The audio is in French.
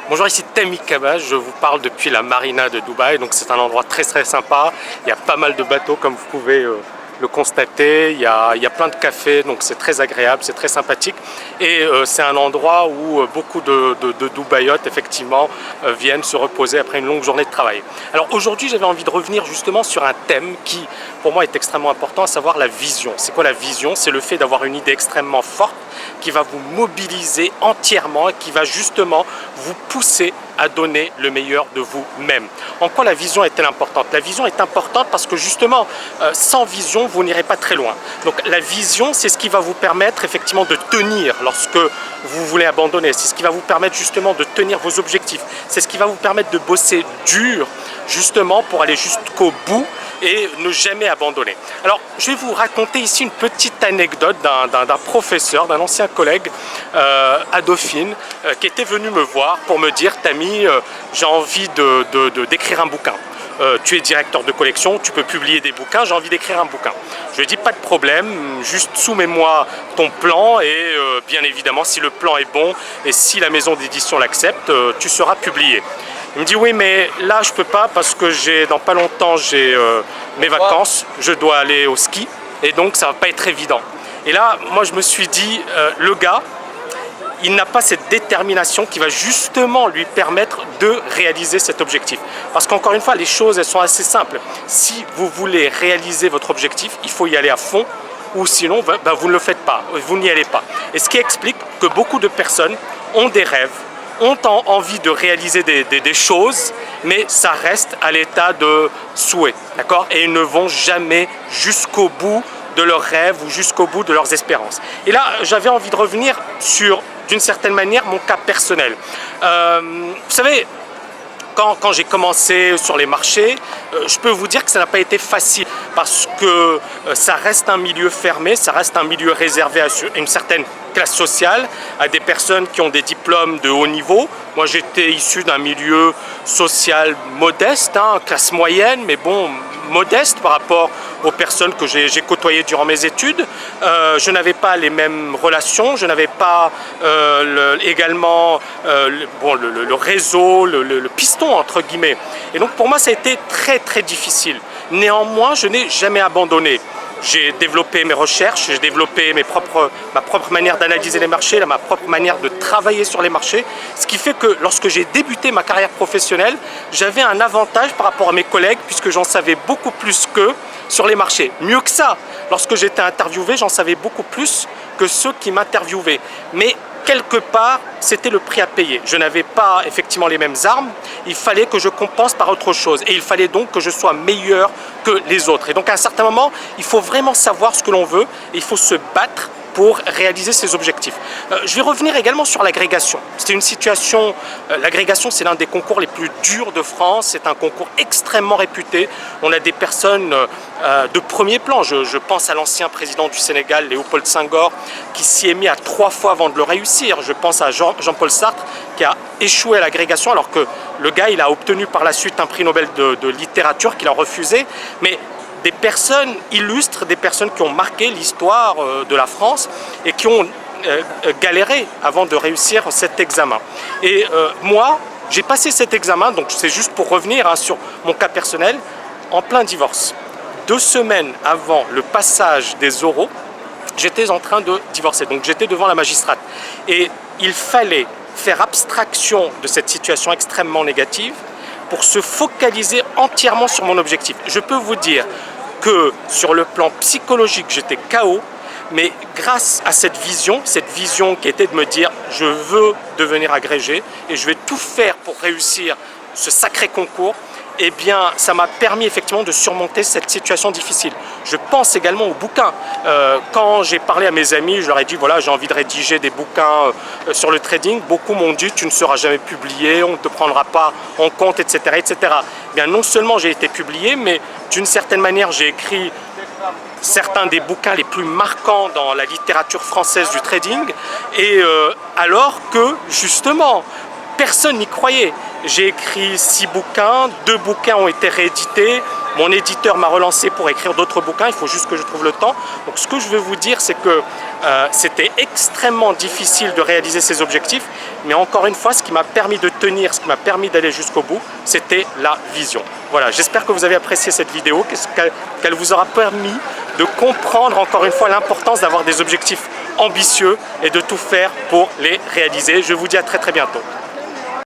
Bonjour, ici Tammy Kaba, je vous parle depuis la marina de Dubaï, donc c'est un endroit très sympa, il y a pas mal de bateaux comme vous pouvez le constater, il y a plein de cafés, donc c'est très agréable, c'est très sympathique et c'est un endroit où beaucoup de Dubaïotes effectivement viennent se reposer après une longue journée de travail. Alors aujourd'hui j'avais envie de revenir justement sur un thème qui pour moi est extrêmement important, à savoir la vision. C'est quoi la vision? C'est le fait d'avoir une idée extrêmement forte qui va vous mobiliser entièrement et qui va justement vous pousser à donner le meilleur de vous-même. En quoi la vision est-elle importante? La vision est importante parce que justement, sans vision, vous n'irez pas très loin. Donc la vision, c'est ce qui va vous permettre effectivement de tenir lorsque vous voulez abandonner. C'est ce qui va vous permettre justement de tenir vos objectifs. C'est ce qui va vous permettre de bosser dur justement pour aller jusqu'au bout et ne jamais abandonner. Alors, je vais vous raconter ici une petite anecdote d'un professeur, d'un ancien collègue à Dauphine, qui était venu me voir pour me dire « Tammy, j'ai envie d'écrire un bouquin. Tu es directeur de collection, tu peux publier des bouquins, j'ai envie d'écrire un bouquin. » Je lui ai dit « Pas de problème, juste soumets-moi ton plan et bien évidemment, si le plan est bon et si la maison d'édition l'accepte, tu seras publié. » Il me dit oui mais là je peux pas parce que dans pas longtemps j'ai mes vacances, je dois aller au ski et donc ça va pas être évident. Et là moi je me suis dit le gars il n'a pas cette détermination qui va justement lui permettre de réaliser cet objectif. Parce qu'encore une fois les choses elles sont assez simples. Si vous voulez réaliser votre objectif il faut y aller à fond ou sinon vous ne le faites pas, vous n'y allez pas. Et ce qui explique que beaucoup de personnes ont des rêves, ont envie de réaliser des choses, mais ça reste à l'état de souhait, d'accord? Et ils ne vont jamais jusqu'au bout de leurs rêves ou jusqu'au bout de leurs espérances. Et là, j'avais envie de revenir sur, d'une certaine manière, mon cas personnel. Vous savez, quand j'ai commencé sur les marchés, je peux vous dire que ça n'a pas été facile parce que ça reste un milieu fermé, ça reste un milieu réservé à une certaine classe sociale, à des personnes qui ont des diplômes de haut niveau. Moi j'étais issu d'un milieu social modeste, classe moyenne, mais bon, modeste par rapport aux personnes que j'ai côtoyées durant mes études. Je n'avais pas les mêmes relations, je n'avais pas également le réseau, le piston entre guillemets. Et donc pour moi ça a été très difficile. Néanmoins, je n'ai jamais abandonné. J'ai développé mes recherches, j'ai développé ma propre manière d'analyser les marchés, ma propre manière de travailler sur les marchés. Ce qui fait que lorsque j'ai débuté ma carrière professionnelle, j'avais un avantage par rapport à mes collègues puisque j'en savais beaucoup plus qu'eux sur les marchés. Mieux que ça, lorsque j'étais interviewé, j'en savais beaucoup plus que ceux qui m'interviewaient. Mais quelque part, c'était le prix à payer. Je n'avais pas effectivement les mêmes armes, il fallait que je compense par autre chose et il fallait donc que je sois meilleur que les autres. Et donc à un certain moment, il faut vraiment savoir ce que l'on veut et il faut se battre pour réaliser ses objectifs. Je vais revenir également sur l'agrégation. C'était une situation, l'agrégation c'est l'un des concours les plus durs de France, c'est un concours extrêmement réputé. On a des personnes de premier plan, je pense à l'ancien président du Sénégal, Léopold Senghor, qui s'y est mis à 3 fois avant de le réussir. Je pense à Jean-Paul Sartre, qui a échoué à l'agrégation alors que le gars il a obtenu par la suite un prix Nobel de littérature qu'il a refusé. Mais des personnes illustres, des personnes qui ont marqué l'histoire de la France et qui ont galéré avant de réussir cet examen. Et moi, j'ai passé cet examen, donc c'est juste pour revenir sur mon cas personnel, en plein divorce. 2 semaines avant le passage des oraux, j'étais en train de divorcer, donc j'étais devant la magistrate. Et il fallait faire abstraction de cette situation extrêmement négative pour se focaliser entièrement sur mon objectif. Je peux vous dire que sur le plan psychologique, j'étais KO, mais grâce à cette vision qui était de me dire je veux devenir agrégé et je vais tout faire pour réussir ce sacré concours, eh bien ça m'a permis effectivement de surmonter cette situation difficile. Je pense également aux bouquins. Quand j'ai parlé à mes amis, je leur ai dit voilà j'ai envie de rédiger des bouquins sur le trading, beaucoup m'ont dit tu ne seras jamais publié, on ne te prendra pas en compte, etc. etc. Eh bien non seulement j'ai été publié, mais d'une certaine manière j'ai écrit certains des bouquins les plus marquants dans la littérature française du trading, et alors que justement personne n'y croyait. J'ai écrit 6 bouquins, 2 bouquins ont été réédités. Mon éditeur m'a relancé pour écrire d'autres bouquins, il faut juste que je trouve le temps. Donc ce que je veux vous dire, c'est que c'était extrêmement difficile de réaliser ces objectifs, mais encore une fois, ce qui m'a permis de tenir, ce qui m'a permis d'aller jusqu'au bout, c'était la vision. Voilà, j'espère que vous avez apprécié cette vidéo, qu'elle vous aura permis de comprendre encore une fois l'importance d'avoir des objectifs ambitieux et de tout faire pour les réaliser. Je vous dis à très bientôt.